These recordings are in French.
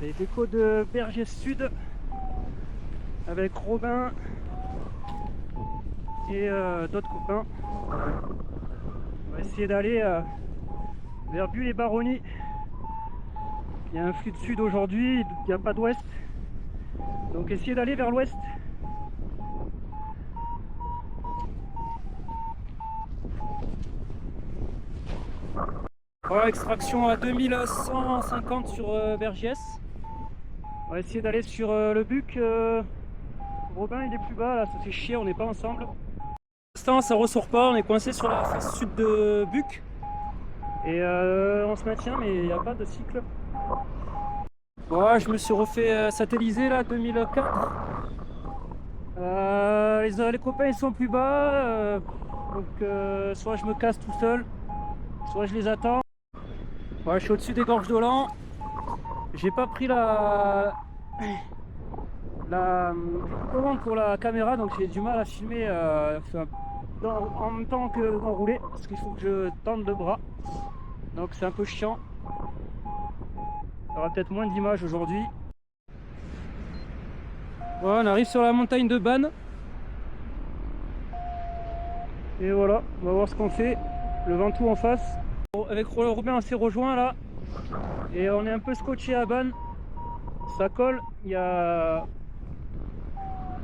Allez, déco de Bergès Sud avec Robin et d'autres copains. On va essayer d'aller vers Bulle et Baronnie. Il y a un flux de sud aujourd'hui, il n'y a pas d'ouest. Donc essayer d'aller vers l'ouest. Voilà, extraction à 2150 sur Vergès. On va essayer d'aller sur le Buc. Robin il est plus bas là, ça fait chier, on n'est pas ensemble. Pour l'instant ça ressort pas, on est coincé sur la face sud de Buc. Et on se maintient mais il n'y a pas de cycle. Voilà, je me suis refait satelliser là 2004. Les copains ils sont plus bas. Donc soit je me casse tout seul, soit je les attends. Voilà, je suis au-dessus des gorges d'Olan. J'ai pas pris la commande pour la caméra, donc j'ai du mal à filmer en même temps que d'enrouler parce qu'il faut que je tende le bras. Donc c'est un peu chiant. Il y aura peut-être moins d'images aujourd'hui. Voilà, on arrive sur la montagne de Bannes. Et voilà, on va voir ce qu'on fait. Le Ventoux en face. Avec Robin on s'est rejoint là. Et on est un peu scotché à Bannes. Ça colle, il y a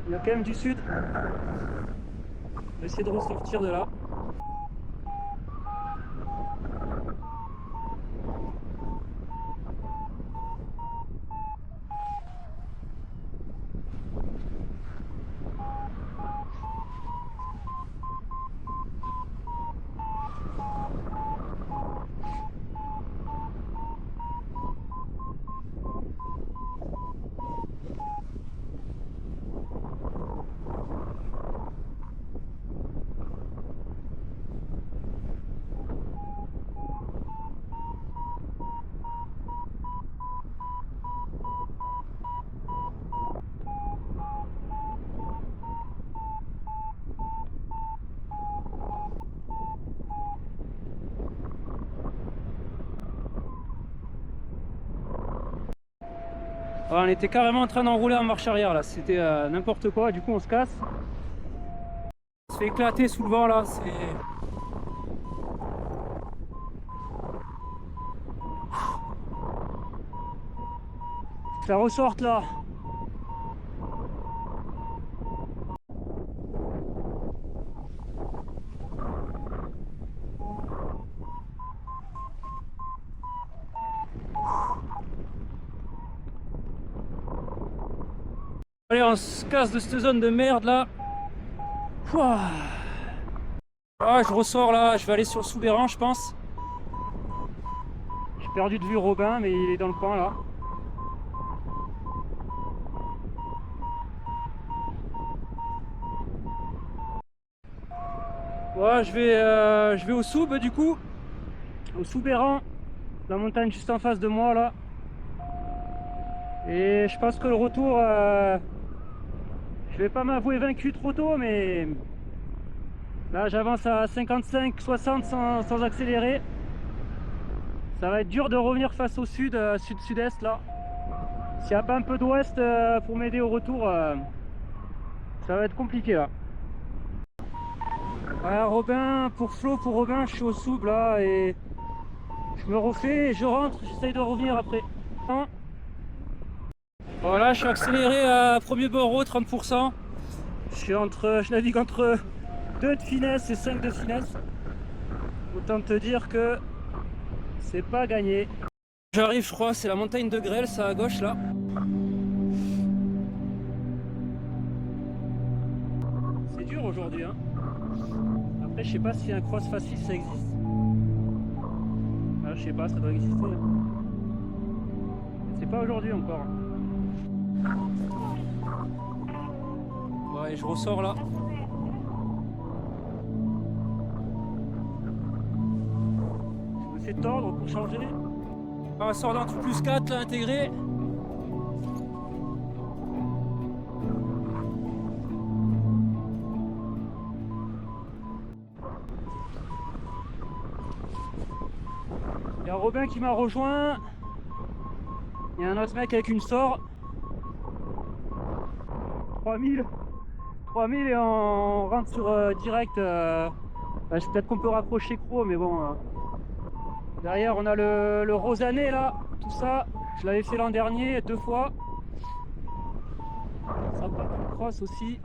quand même du sud. On va essayer de ressortir de là. Voilà, on était carrément en train d'enrouler en marche arrière là, c'était n'importe quoi, du coup on se casse. On se fait éclater sous le vent là, c'est... Ça ressorte là. Allez, on se casse de cette zone de merde là. Pouah. Ah, je ressors là, je vais aller sur le Soubéran je pense. J'ai perdu de vue Robin mais il est dans le coin là. Ouais, je vais au Soub du coup. Au Soubéran. La montagne juste en face de moi là. Et je pense que le retour... je vais pas m'avouer vaincu trop tôt mais... Là j'avance à 55-60 sans accélérer. Ça va être dur de revenir face au sud, sud-sud-est là. S'il n'y a pas un peu d'ouest pour m'aider au retour, ça va être compliqué là. Voilà, Robin, pour Robin, je suis au Soub là et je me refais et je rentre, j'essaye de revenir après. Voilà, je suis accéléré à premier bord 30%. Je navigue entre 2 de finesse et 5 de finesse. Autant te dire que c'est pas gagné. J'arrive, je crois, c'est la montagne de Grêle, ça à gauche là. C'est dur aujourd'hui, hein. Après, je sais pas si un cross facile ça existe. Ah, je sais pas, ça doit exister. C'est pas aujourd'hui encore. Ouais, je ressors là. Je me fais tordre pour changer. On sort dans tout plus 4 là intégré. Il y a Robin qui m'a rejoint. Il y a un autre mec avec une sort. 3000 et on rentre sur direct. Peut-être qu'on peut raccrocher Cro, mais bon. Derrière, on a le rosané là, tout ça. Je l'avais fait l'an dernier 2 fois. Sympa pour cross aussi.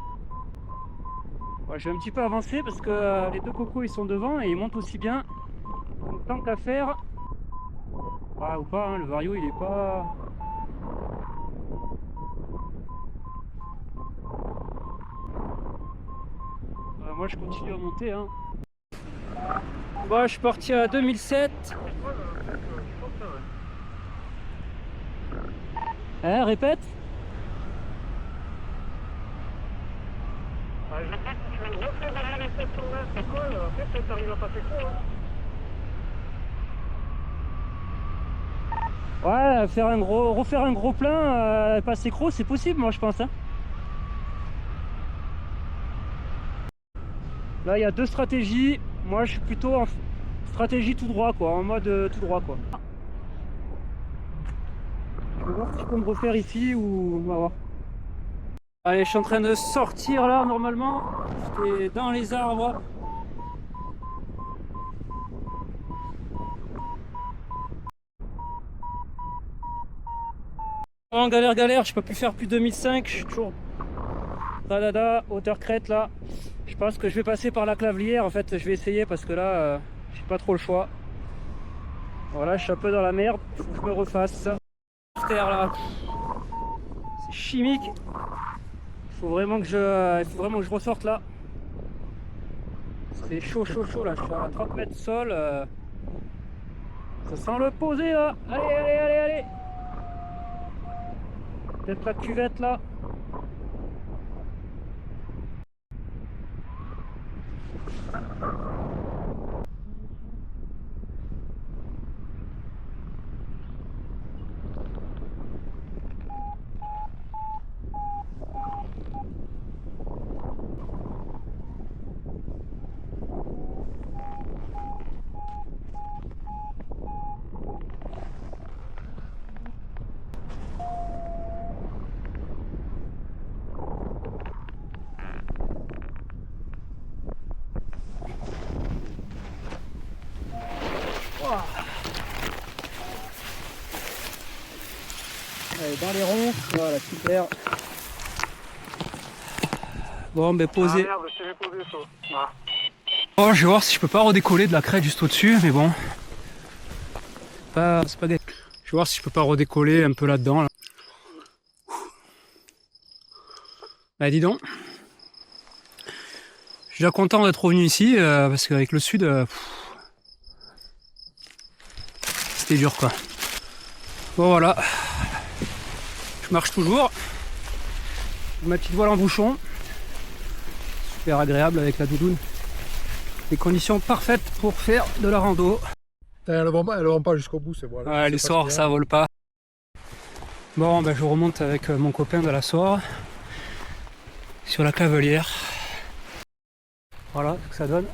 Ouais, je vais un petit peu avancer parce que les deux cocos ils sont devant et ils montent aussi bien. Donc tant qu'à faire. Ah, ou pas, hein, le vario il est pas. Moi je continue à monter. Hein. Bon, je suis parti à 2007. Hein, répète. Je pense que tu vas refaire derrière les 700 mètres, c'est quoi là? Après, peut-être t'arrives à passer quoi, hein? Ouais, refaire un gros plein, passer Cro, c'est possible, moi je pense. Hein. Là, il y a 2 stratégies. Moi, je suis plutôt en stratégie tout droit, quoi, en mode tout droit, quoi. Je vais voir si je peux me refaire ici ou on va voir. Allez, je suis en train de sortir là, normalement. J'étais dans les arbres. En galère, je peux plus faire plus de 2005. Je suis toujours radada, hauteur crête là. Je pense que je vais passer par la Clavelière. En fait, je vais essayer parce que là, j'ai pas trop le choix. Voilà, je suis un peu dans la merde. Faut que je me refasse. Terre là, c'est chimique. Il faut vraiment que je ressorte là. C'est chaud là. Je suis à 30 mètres de sol. Ça sent le poser là. Allez. Peut-être la cuvette là. Allez, dans les ronds, voilà, super. Bon, ben posé. Ah merde, je t'avais posé ça. Ah. Bon, je vais voir si je peux pas redécoller de la crête juste au-dessus, mais bon. C'est pas gagné. Je vais voir si je peux pas redécoller un peu là-dedans. Là. Bah dis donc. Je suis déjà content d'être revenu ici, parce qu'avec le sud, c'était dur quoi. Bon voilà. Je marche toujours. Ma petite voile en bouchon. Super agréable avec la doudoune. Des conditions parfaites pour faire de la rando. Elles vont pas jusqu'au bout, c'est voilà. Ouais, les sorts, ça vole pas. Bon, ben je remonte avec mon copain de la Soire sur la Clavelière. Voilà ce que ça donne.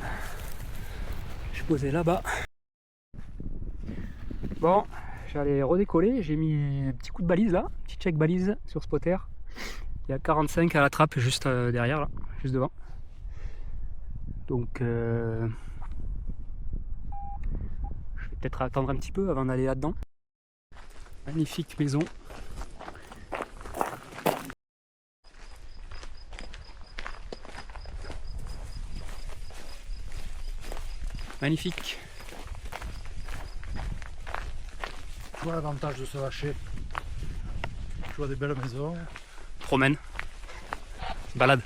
Je suis posé là-bas. Bon, j'allais redécoller. J'ai mis un petit coup de balise là, petit check balise sur spotter. Il y a 45 à la trappe juste derrière là, juste devant. Donc je vais peut-être attendre un petit peu avant d'aller là-dedans. Magnifique maison. Magnifique. Tu vois l'avantage de se lâcher. Tu vois des belles maisons. Promène. Balade.